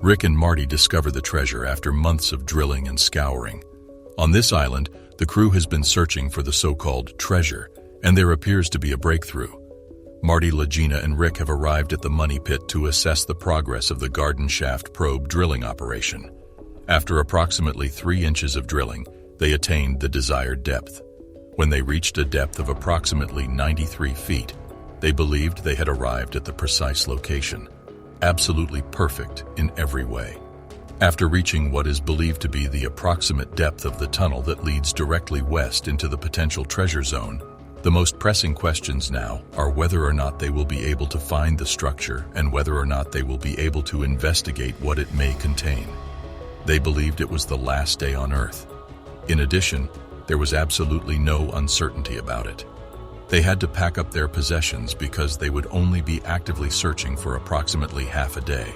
Rick and Marty discover the treasure after months of drilling and scouring. On this island, the crew has been searching for the so-called treasure, and there appears to be a breakthrough. Marty, Lagina, and Rick have arrived at the money pit to assess the progress of the garden shaft probe drilling operation. After approximately 3 inches of drilling, they attained the desired depth. When they reached a depth of approximately 93 feet, they believed they had arrived at the precise location, absolutely perfect in every way. After reaching what is believed to be the approximate depth of the tunnel that leads directly west into the potential treasure zone, the most pressing questions now are whether or not they will be able to find the structure and whether or not they will be able to investigate what it may contain. They believed it was the last day on Earth. In addition, there was absolutely no uncertainty about it. They had to pack up their possessions because they would only be actively searching for approximately half a day.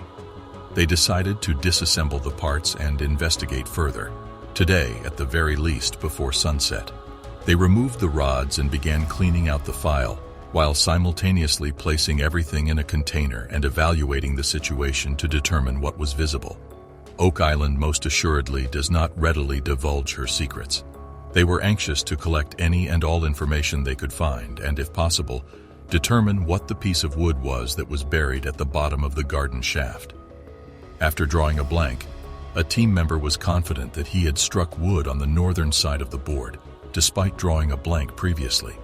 They decided to disassemble the parts and investigate further, today at the very least before sunset. They removed the rods and began cleaning out the file, while simultaneously placing everything in a container and evaluating the situation to determine what was visible. Oak Island most assuredly does not readily divulge her secrets. They were anxious to collect any and all information they could find and, if possible, determine what the piece of wood was that was buried at the bottom of the garden shaft. After drawing a blank, a team member was confident that he had struck wood on the northern side of the board, despite drawing a blank previously.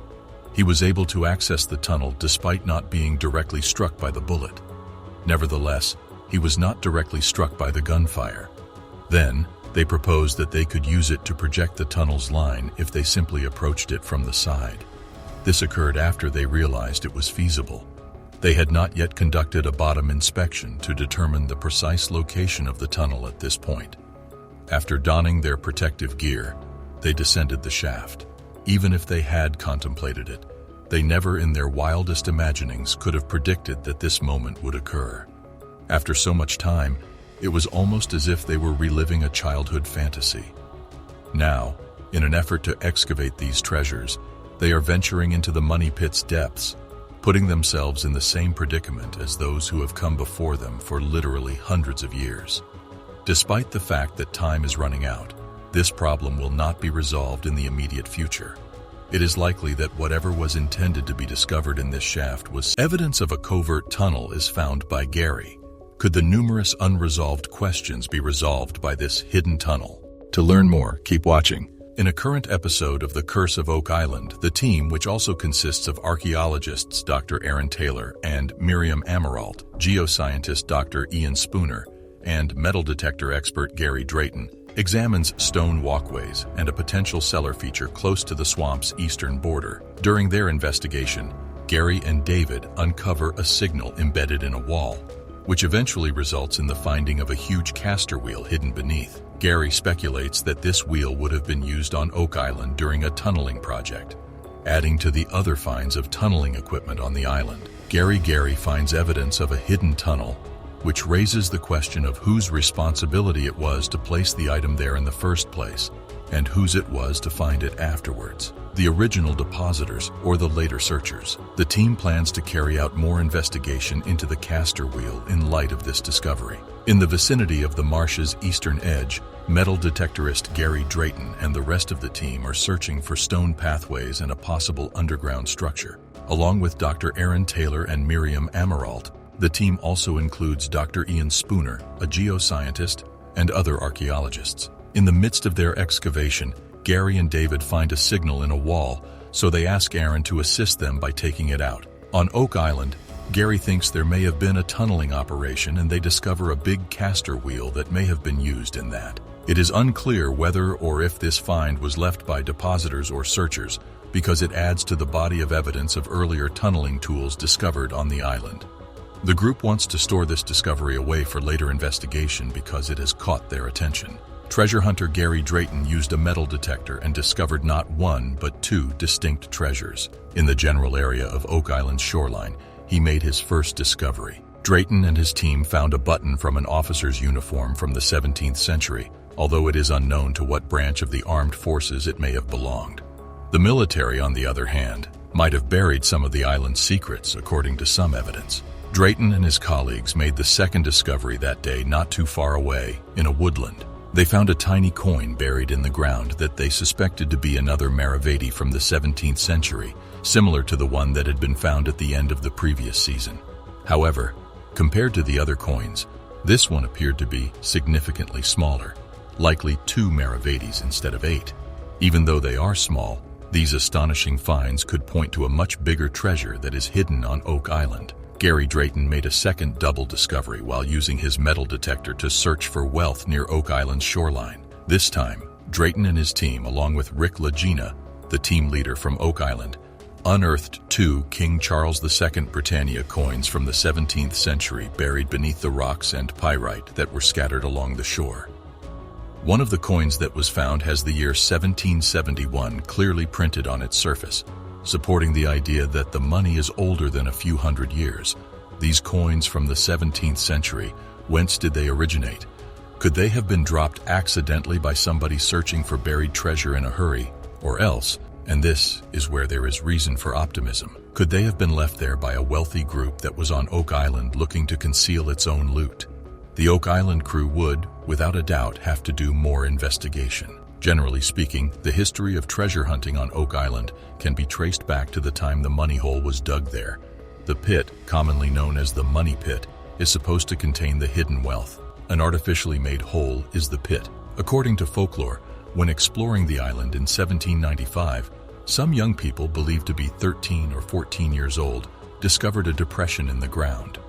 He was able to access the tunnel despite not being directly struck by the bullet. Nevertheless, he was not directly struck by the gunfire. Then, they proposed that they could use it to project the tunnel's line if they simply approached it from the side. This occurred after they realized it was feasible. They had not yet conducted a bottom inspection to determine the precise location of the tunnel at this point. After donning their protective gear, they descended the shaft. Even if they had contemplated it, they never in their wildest imaginings could have predicted that this moment would occur. After so much time, it was almost as if they were reliving a childhood fantasy. Now, in an effort to excavate these treasures, they are venturing into the money pit's depths, putting themselves in the same predicament as those who have come before them for literally hundreds of years. Despite the fact that time is running out, this problem will not be resolved in the immediate future. It is likely that whatever was intended to be discovered in this shaft was evidence of a covert tunnel is found by Gary. Could the numerous unresolved questions be resolved by this hidden tunnel? To learn more, keep watching. In a current episode of The Curse of Oak Island, the team, which also consists of archaeologists Dr. Aaron Taylor and Miriam Amirault, geoscientist Dr. Ian Spooner, and metal detector expert Gary Drayton, examines stone walkways and a potential cellar feature close to the swamp's eastern border. During their investigation, Gary and David uncover a signal embedded in a wall, which eventually results in the finding of a huge caster wheel hidden beneath. Gary speculates that this wheel would have been used on Oak Island during a tunneling project, adding to the other finds of tunneling equipment on the island. Gary finds evidence of a hidden tunnel, which raises the question of whose responsibility it was to place the item there in the first place, and whose it was to find it afterwards, the original depositors or the later searchers. The team plans to carry out more investigation into the caster wheel in light of this discovery. In the vicinity of the marsh's eastern edge, metal detectorist Gary Drayton and the rest of the team are searching for stone pathways and a possible underground structure. Along with Dr. Aaron Taylor and Miriam Amirault, the team also includes Dr. Ian Spooner, a geoscientist, and other archaeologists. In the midst of their excavation, Gary and David find a signal in a wall, so they ask Aaron to assist them by taking it out. On Oak Island, Gary thinks there may have been a tunneling operation and they discover a big caster wheel that may have been used in that. It is unclear whether or if this find was left by depositors or searchers, because it adds to the body of evidence of earlier tunneling tools discovered on the island. The group wants to store this discovery away for later investigation because it has caught their attention. Treasure hunter Gary Drayton used a metal detector and discovered not one but 2 distinct treasures. In the general area of Oak Island's shoreline, he made his first discovery. Drayton and his team found a button from an officer's uniform from the 17th century, although it is unknown to what branch of the armed forces it may have belonged. The military, on the other hand, might have buried some of the island's secrets, according to some evidence. Drayton and his colleagues made the second discovery that day not too far away, in a woodland. They found a tiny coin buried in the ground that they suspected to be another Maravedi from the 17th century, similar to the one that had been found at the end of the previous season. However, compared to the other coins, this one appeared to be significantly smaller, likely 2 Maravedis instead of 8. Even though they are small, these astonishing finds could point to a much bigger treasure that is hidden on Oak Island. Gary Drayton made a second double discovery while using his metal detector to search for wealth near Oak Island's shoreline. This time, Drayton and his team, along with Lagena, the team leader from Oak Island, unearthed 2 King Charles II Britannia coins from the 17th century buried beneath the rocks and pyrite that were scattered along the shore. One of the coins that was found has the year 1771 clearly printed on its surface, supporting the idea that the money is older than a few hundred years. These coins from the 17th century, whence did they originate? Could they have been dropped accidentally by somebody searching for buried treasure in a hurry? Or else, and this is where there is reason for optimism, could they have been left there by a wealthy group that was on Oak Island looking to conceal its own loot? The Oak Island crew would, without a doubt, have to do more investigation. Generally speaking, the history of treasure hunting on Oak Island can be traced back to the time the money hole was dug there. The pit, commonly known as the money pit, is supposed to contain the hidden wealth. An artificially made hole is the pit. According to folklore, when exploring the island in 1795, some young people believed to be 13 or 14 years old discovered a depression in the ground.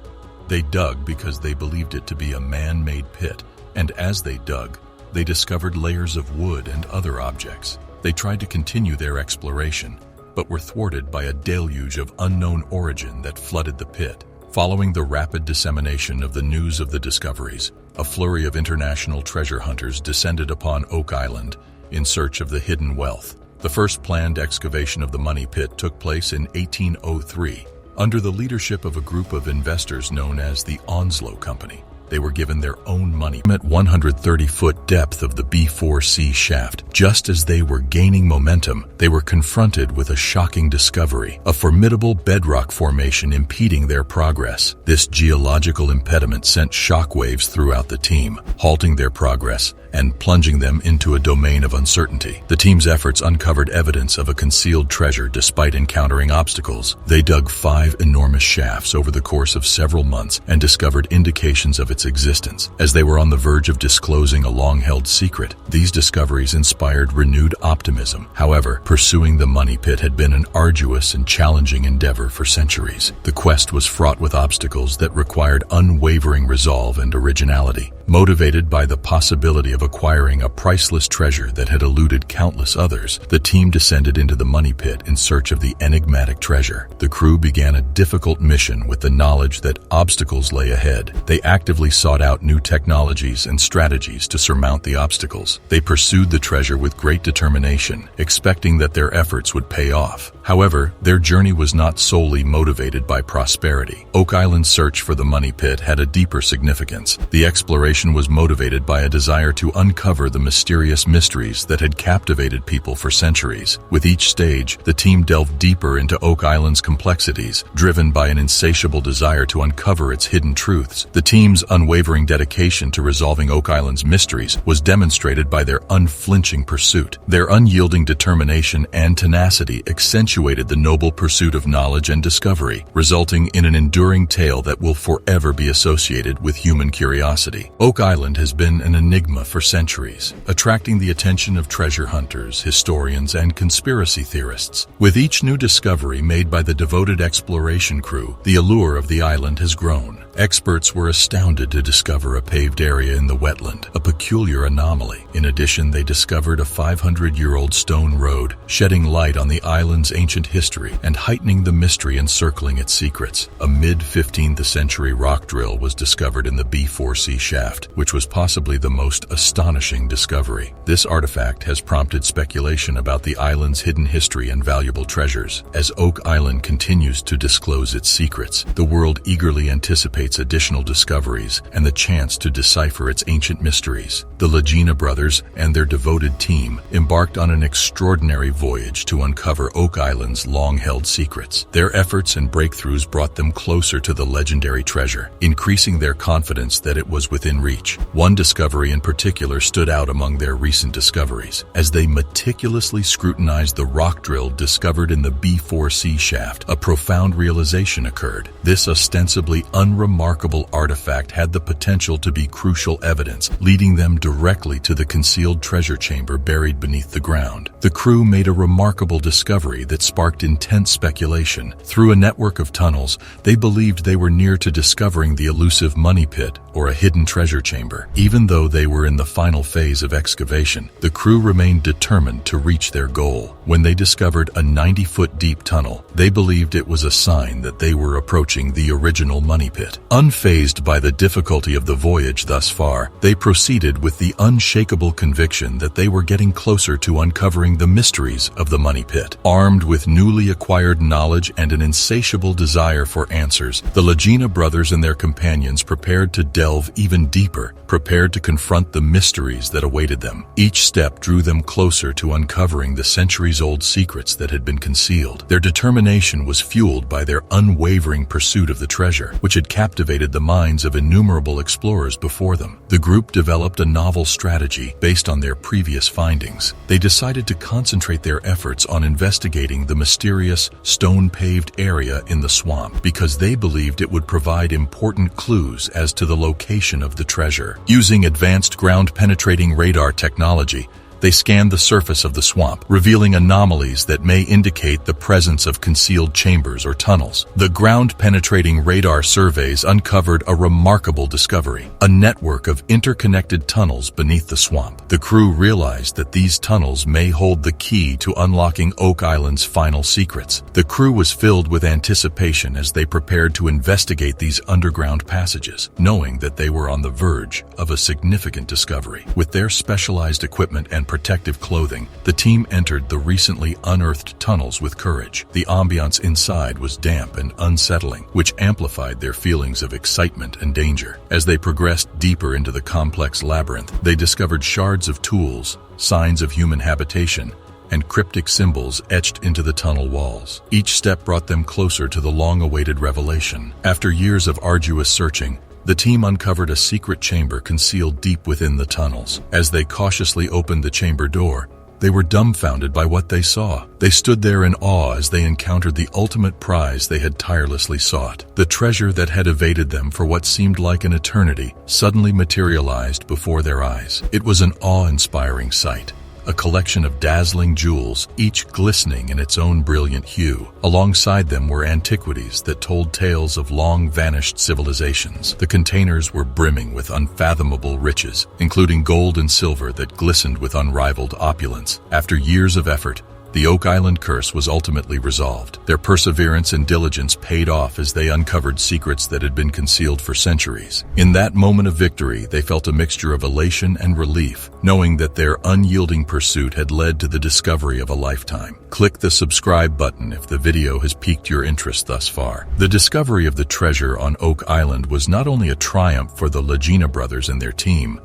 They dug because they believed it to be a man-made pit, and as they dug, they discovered layers of wood and other objects. They tried to continue their exploration, but were thwarted by a deluge of unknown origin that flooded the pit. Following the rapid dissemination of the news of the discoveries, a flurry of international treasure hunters descended upon Oak Island in search of the hidden wealth. The first planned excavation of the money pit took place in 1803, under the leadership of a group of investors known as the Onslow Company. They were given their own money at 130-foot depth of the B4C shaft. Just as they were gaining momentum, they were confronted with a shocking discovery, a formidable bedrock formation impeding their progress. This geological impediment sent shockwaves throughout the team, halting their progress and plunging them into a domain of uncertainty. The team's efforts uncovered evidence of a concealed treasure despite encountering obstacles. They dug 5 enormous shafts over the course of several months and discovered indications of its existence. As they were on the verge of disclosing a long-held secret, these discoveries inspired renewed optimism. However, pursuing the money pit had been an arduous and challenging endeavor for centuries. The quest was fraught with obstacles that required unwavering resolve and originality. Motivated by the possibility of acquiring a priceless treasure that had eluded countless others, the team descended into the money pit in search of the enigmatic treasure. The crew began a difficult mission with the knowledge that obstacles lay ahead. They actively sought out new technologies and strategies to surmount the obstacles. They pursued the treasure with great determination, expecting that their efforts would pay off. However, their journey was not solely motivated by prosperity. Oak Island's search for the money pit had a deeper significance. The exploration was motivated by a desire to uncover the mysterious mysteries that had captivated people for centuries. With each stage, the team delved deeper into Oak Island's complexities, driven by an insatiable desire to uncover its hidden truths. The team's unwavering dedication to resolving Oak Island's mysteries was demonstrated by their unflinching pursuit. Their unyielding determination and tenacity accentuated the noble pursuit of knowledge and discovery, resulting in an enduring tale that will forever be associated with human curiosity. Oak Island has been an enigma for centuries, attracting the attention of treasure hunters, historians, and conspiracy theorists. With each new discovery made by the devoted exploration crew, the allure of the island has grown. Experts were astounded to discover a paved area in the wetland, a peculiar anomaly. In addition, they discovered a 500-year-old stone road, shedding light on the island's ancient history and heightening the mystery encircling its secrets. A mid-15th century rock drill was discovered in the B4C shaft, which was possibly the most astonishing discovery. This artifact has prompted speculation about the island's hidden history and valuable treasures. As Oak Island continues to disclose its secrets, the world eagerly anticipates additional discoveries and the chance to decipher its ancient mysteries. The Lagena brothers and their devoted team embarked on an extraordinary voyage to uncover Oak Island Island's long-held secrets. Their efforts and breakthroughs brought them closer to the legendary treasure, increasing their confidence that it was within reach. One discovery in particular stood out among their recent discoveries. As they meticulously scrutinized the rock drill discovered in the B4C shaft, a profound realization occurred. This ostensibly unremarkable artifact had the potential to be crucial evidence, leading them directly to the concealed treasure chamber buried beneath the ground. The crew made a remarkable discovery that sparked intense speculation. Through a network of tunnels, they believed they were near to discovering the elusive money pit, or a hidden treasure chamber. Even though they were in the final phase of excavation, the crew remained determined to reach their goal. When they discovered a 90-foot deep tunnel, they believed it was a sign that they were approaching the original money pit. Unfazed by the difficulty of the voyage thus far, they proceeded with the unshakable conviction that they were getting closer to uncovering the mysteries of the money pit. Armed with newly acquired knowledge and an insatiable desire for answers, the Lagena brothers and their companions prepared to delve even deeper, prepared to confront the mysteries that awaited them. Each step drew them closer to uncovering the centuries-old secrets that had been concealed. Their determination was fueled by their unwavering pursuit of the treasure, which had captivated the minds of innumerable explorers before them. The group developed a novel strategy based on their previous findings. They decided to concentrate their efforts on investigating the mysterious, stone-paved area in the swamp because they believed it would provide important clues as to the location of the treasure. Using advanced ground-penetrating radar technology, they scanned the surface of the swamp, revealing anomalies that may indicate the presence of concealed chambers or tunnels. The ground-penetrating radar surveys uncovered a remarkable discovery: a network of interconnected tunnels beneath the swamp. The crew realized that these tunnels may hold the key to unlocking Oak Island's final secrets. The crew was filled with anticipation as they prepared to investigate these underground passages, knowing that they were on the verge of a significant discovery. With their specialized equipment and protective clothing, the team entered the recently unearthed tunnels with courage. The ambiance inside was damp and unsettling, which amplified their feelings of excitement and danger. As they progressed deeper into the complex labyrinth, they discovered shards of tools, signs of human habitation, and cryptic symbols etched into the tunnel walls. Each step brought them closer to the long-awaited revelation. After years of arduous searching, the team uncovered a secret chamber concealed deep within the tunnels. As they cautiously opened the chamber door, they were dumbfounded by what they saw. They stood there in awe as they encountered the ultimate prize they had tirelessly sought. The treasure that had evaded them for what seemed like an eternity suddenly materialized before their eyes. It was an awe-inspiring sight. A collection of dazzling jewels, each glistening in its own brilliant hue. Alongside them were antiquities that told tales of long-vanished civilizations. The containers were brimming with unfathomable riches, including gold and silver that glistened with unrivaled opulence. After years of effort, the Oak Island curse was ultimately resolved. Their perseverance and diligence paid off as they uncovered secrets that had been concealed for centuries. In that moment of victory, they felt a mixture of elation and relief, knowing that their unyielding pursuit had led to the discovery of a lifetime. Click the subscribe button if the video has piqued your interest thus far. The discovery of the treasure on Oak Island was not only a triumph for the Lagena brothers and their team,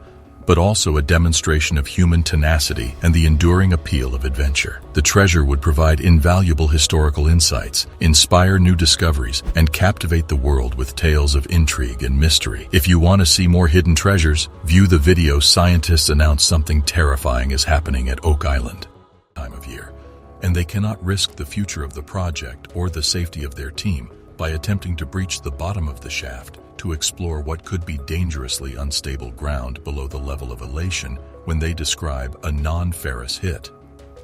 but also a demonstration of human tenacity and the enduring appeal of adventure. The treasure would provide invaluable historical insights, inspire new discoveries, and captivate the world with tales of intrigue and mystery. If you want to see more hidden treasures, view the video. Scientists announce something terrifying is happening at Oak Island. Time of year, and they cannot risk the future of the project or the safety of their team by attempting to breach the bottom of the shaft to explore what could be dangerously unstable ground below the level of elation when they describe a non-ferrous hit.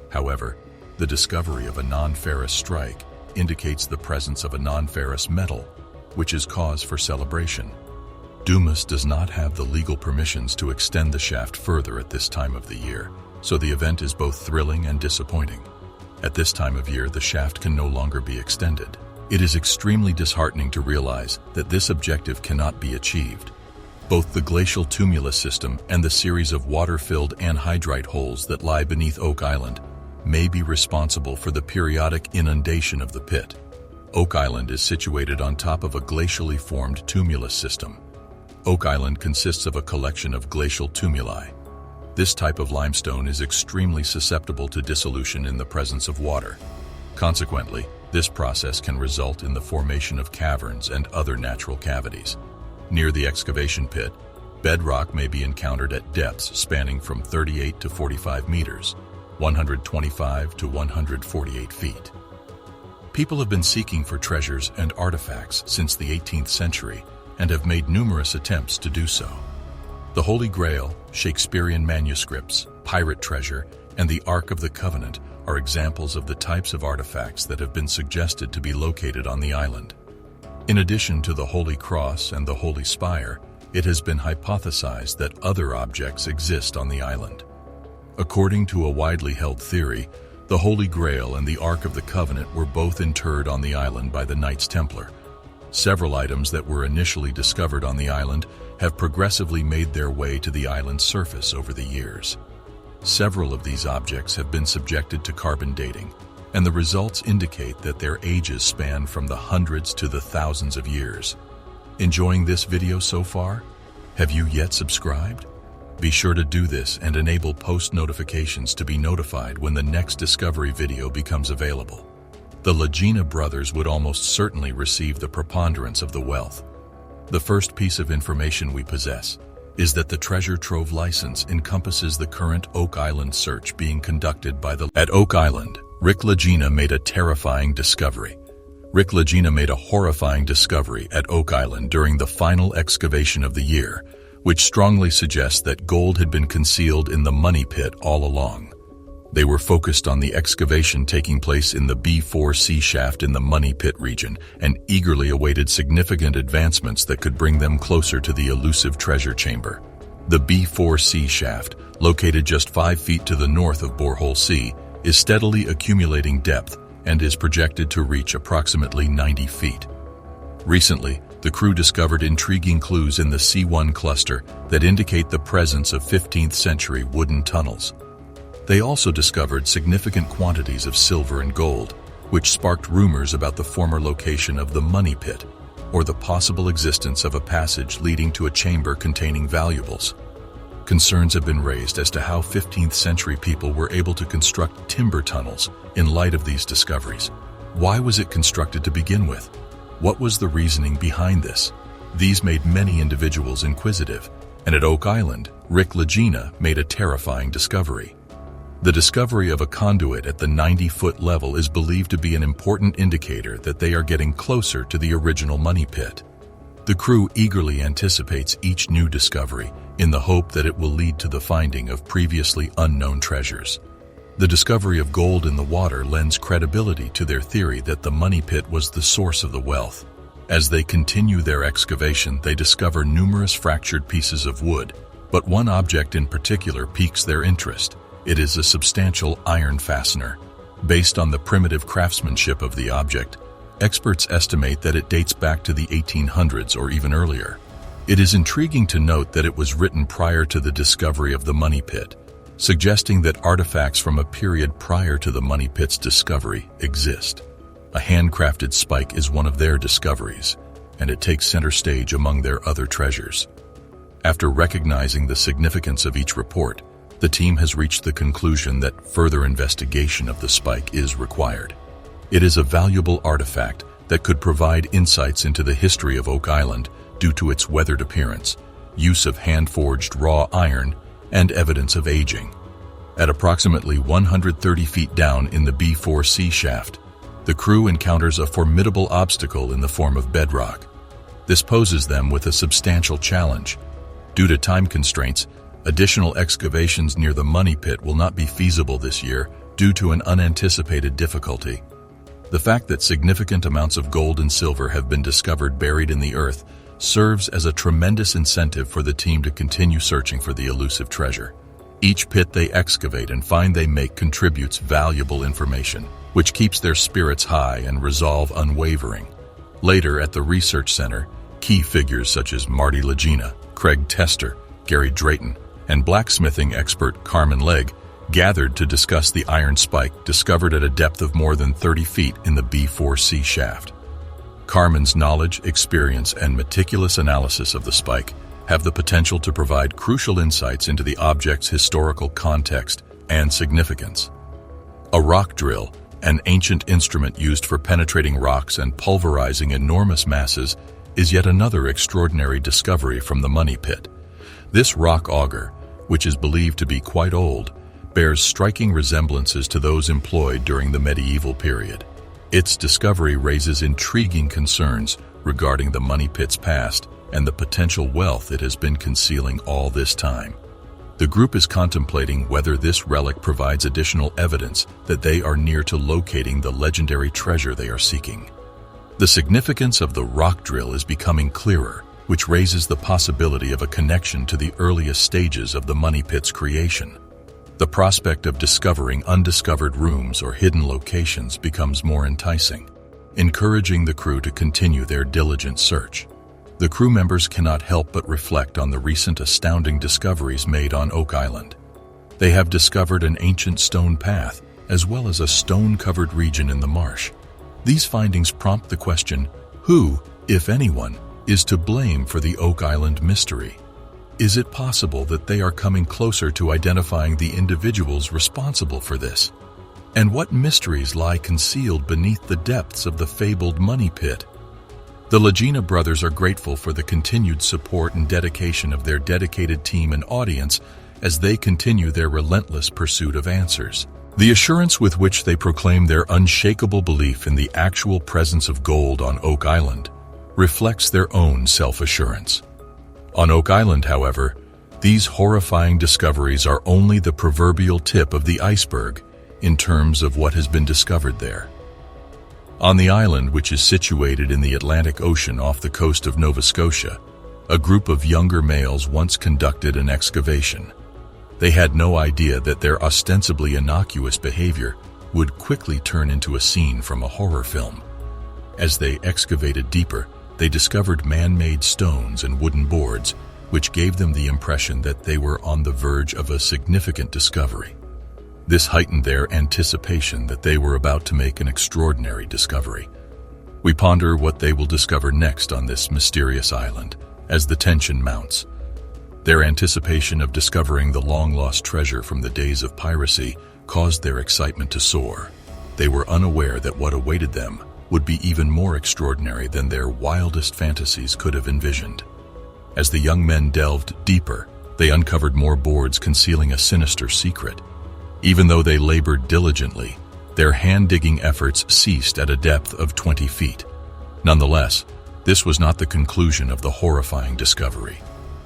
However, the discovery of a non-ferrous strike indicates the presence of a non-ferrous metal, which is cause for celebration. Dumas does not have the legal permissions to extend the shaft further at this time of the year, so the event is both thrilling and disappointing. At this time of year, the shaft can no longer be extended. It is extremely disheartening to realize that this objective cannot be achieved. Both the glacial tumulus system and the series of water-filled anhydrite holes that lie beneath Oak Island may be responsible for the periodic inundation of the pit. Oak Island is situated on top of a glacially formed tumulus system. Oak Island consists of a collection of glacial tumuli. This type of limestone is extremely susceptible to dissolution in the presence of water. Consequently, this process can result in the formation of caverns and other natural cavities. Near the excavation pit, bedrock may be encountered at depths spanning from 38 to 45 meters, 125 to 148 feet. People have been seeking for treasures and artifacts since the 18th century and have made numerous attempts to do so. The Holy Grail, Shakespearean manuscripts, pirate treasure, and the Ark of the Covenant are examples of the types of artifacts that have been suggested to be located on the island. In addition to the Holy Cross and the Holy Spire, it has been hypothesized that other objects exist on the island. According to a widely held theory, the Holy Grail and the Ark of the Covenant were both interred on the island by the Knights Templar. Several items that were initially discovered on the island have progressively made their way to the island's surface over the years. Several of these objects have been subjected to carbon dating, and the results indicate that their ages span from the hundreds to the thousands of years. Enjoying this video so far? Have you yet subscribed? Be sure to do this and enable post notifications to be notified when the next discovery video becomes available. The Lagena brothers would almost certainly receive the preponderance of the wealth. The first piece of information we possess is that the treasure trove license encompasses the current Oak Island search being conducted by the... At Oak Island, Rick Lagena made a terrifying discovery. Rick Lagena made a horrifying discovery at Oak Island during the final excavation of the year, which strongly suggests that gold had been concealed in the money pit all along. They were focused on the excavation taking place in the B4C shaft in the money pit region and eagerly awaited significant advancements that could bring them closer to the elusive treasure chamber. The B4C shaft, located just 5 feet to the north of Borehole C, is steadily accumulating depth and is projected to reach approximately 90 feet. Recently, the crew discovered intriguing clues in the C1 cluster that indicate the presence of 15th century wooden tunnels. They also discovered significant quantities of silver and gold, which sparked rumors about the former location of the money pit, or the possible existence of a passage leading to a chamber containing valuables. Concerns have been raised as to how 15th century people were able to construct timber tunnels in light of these discoveries. Why was it constructed to begin with? What was the reasoning behind this? These made many individuals inquisitive, and at Oak Island, Rick Lagena made a terrifying discovery. The discovery of a conduit at the 90-foot level is believed to be an important indicator that they are getting closer to the original money pit. The crew eagerly anticipates each new discovery in the hope that it will lead to the finding of previously unknown treasures. The discovery of gold in the water lends credibility to their theory that the money pit was the source of the wealth. As they continue their excavation, they discover numerous fractured pieces of wood, but one object in particular piques their interest. It is a substantial iron fastener. Based on the primitive craftsmanship of the object, experts estimate that it dates back to the 1800s or even earlier. It is intriguing to note that it was written prior to the discovery of the money pit, suggesting that artifacts from a period prior to the money pit's discovery exist. A handcrafted spike is one of their discoveries, and it takes center stage among their other treasures. After recognizing the significance of each report, the team has reached the conclusion that further investigation of the spike is required. It is a valuable artifact that could provide insights into the history of Oak Island due to its weathered appearance, use of hand-forged raw iron, and evidence of aging. At approximately 130 feet down in the B4C shaft, the crew encounters a formidable obstacle in the form of bedrock. This poses them with a substantial challenge. Due to time constraints, additional excavations near the money pit will not be feasible this year due to an unanticipated difficulty. The fact that significant amounts of gold and silver have been discovered buried in the earth serves as a tremendous incentive for the team to continue searching for the elusive treasure. Each pit they excavate and find they make contributes valuable information, which keeps their spirits high and resolve unwavering. Later at the research center, key figures such as Marty Lagena, Craig Tester, Gary Drayton, and blacksmithing expert Carmen Legg gathered to discuss the iron spike discovered at a depth of more than 30 feet in the B4C shaft. Carmen's knowledge, experience, and meticulous analysis of the spike have the potential to provide crucial insights into the object's historical context and significance. A rock drill an ancient instrument used for penetrating rocks and pulverizing enormous masses, is yet another extraordinary discovery from the money pit. This rock auger, which is believed to be quite old, bears striking resemblances to those employed during the medieval period. Its discovery raises intriguing concerns regarding the money pit's past and the potential wealth it has been concealing all this time. The group is contemplating whether this relic provides additional evidence that they are near to locating the legendary treasure they are seeking. The significance of the rock drill is becoming clearer, which raises the possibility of a connection to the earliest stages of the money pit's creation. The prospect of discovering undiscovered rooms or hidden locations becomes more enticing, encouraging the crew to continue their diligent search. The crew members cannot help but reflect on the recent astounding discoveries made on Oak Island. They have discovered an ancient stone path, as well as a stone-covered region in the marsh. These findings prompt the question, who, if anyone, is to blame for the Oak Island mystery? Is it possible that they are coming closer to identifying the individuals responsible for this? And what mysteries lie concealed beneath the depths of the fabled money pit? The Lagena brothers are grateful for the continued support and dedication of their dedicated team and audience as they continue their relentless pursuit of answers. The assurance with which they proclaim their unshakable belief in the actual presence of gold on Oak Island reflects their own self-assurance. On Oak Island, however, these horrifying discoveries are only the proverbial tip of the iceberg in terms of what has been discovered there. On the island, which is situated in the Atlantic Ocean off the coast of Nova Scotia, a group of younger males once conducted an excavation. They had no idea that their ostensibly innocuous behavior would quickly turn into a scene from a horror film. As they excavated deeper, they discovered man-made stones and wooden boards, which gave them the impression that they were on the verge of a significant discovery. This heightened their anticipation that they were about to make an extraordinary discovery. We ponder what they will discover next on this mysterious island as the tension mounts. Their anticipation of discovering the long-lost treasure from the days of piracy caused their excitement to soar. They were unaware that what awaited them would be even more extraordinary than their wildest fantasies could have envisioned. As the young men delved deeper, they uncovered more boards concealing a sinister secret. Even though they labored diligently, their hand-digging efforts ceased at a depth of 20 feet. Nonetheless, this was not the conclusion of the horrifying discovery.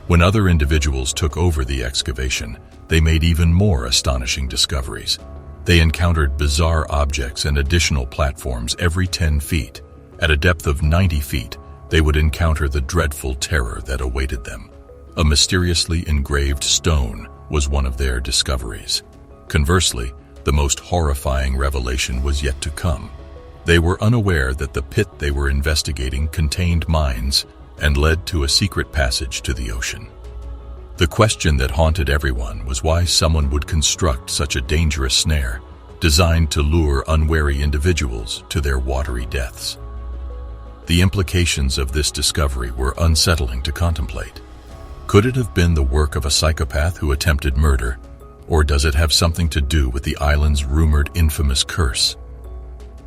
When other individuals took over the excavation, they made even more astonishing discoveries. They encountered bizarre objects and additional platforms every 10 feet. At a depth of 90 feet, they would encounter the dreadful terror that awaited them. A mysteriously engraved stone was one of their discoveries. Conversely, the most horrifying revelation was yet to come. They were unaware that the pit they were investigating contained mines and led to a secret passage to the ocean. The question that haunted everyone was why someone would construct such a dangerous snare, designed to lure unwary individuals to their watery deaths. The implications of this discovery were unsettling to contemplate. Could it have been the work of a psychopath who attempted murder? Or does it have something to do with the island's rumored infamous curse?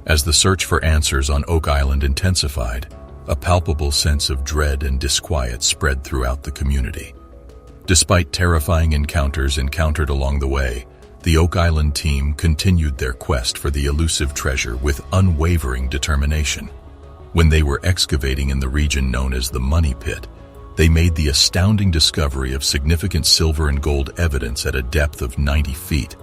As the search for answers on Oak Island intensified, a palpable sense of dread and disquiet spread throughout the community. Despite terrifying encounters encountered along the way, the Oak Island team continued their quest for the elusive treasure with unwavering determination. When they were excavating in the region known as the Money Pit, they made the astounding discovery of significant silver and gold evidence at a depth of 90 feet.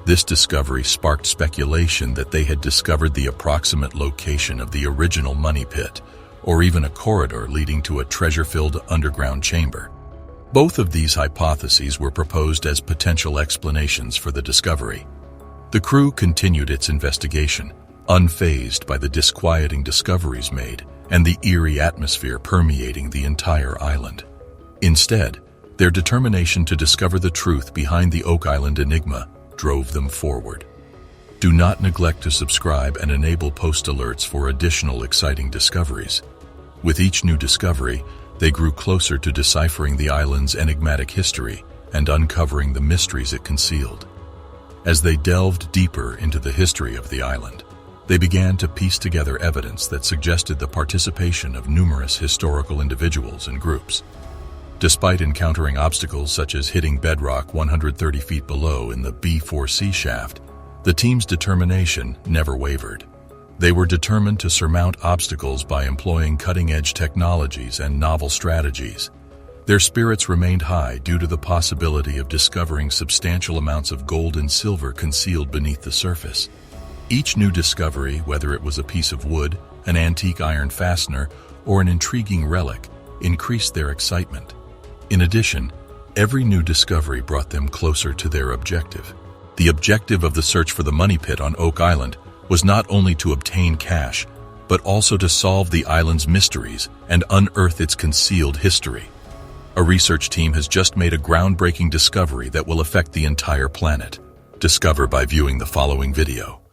This discovery sparked speculation that they had discovered the approximate location of the original money pit, or even a corridor leading to a treasure-filled underground chamber. Both of these hypotheses were proposed as potential explanations for the discovery. The crew continued its investigation, unfazed by the disquieting discoveries made and the eerie atmosphere permeating the entire island. Instead, their determination to discover the truth behind the Oak Island enigma drove them forward. Do not neglect to subscribe and enable post alerts for additional exciting discoveries. With each new discovery, they grew closer to deciphering the island's enigmatic history and uncovering the mysteries it concealed. As they delved deeper into the history of the island, They began to piece together evidence that suggested the participation of numerous historical individuals and groups. Despite encountering obstacles such as hitting bedrock 130 feet below in the B4C shaft, the team's determination never wavered. They were determined to surmount obstacles by employing cutting-edge technologies and novel strategies. Their spirits remained high due to the possibility of discovering substantial amounts of gold and silver concealed beneath the surface. Each new discovery, whether it was a piece of wood, an antique iron fastener, or an intriguing relic, increased their excitement. In addition, every new discovery brought them closer to their objective. The objective of the search for the money pit on Oak Island was not only to obtain cash, but also to solve the island's mysteries and unearth its concealed history. A research team has just made a groundbreaking discovery that will affect the entire planet. Discover by viewing the following video.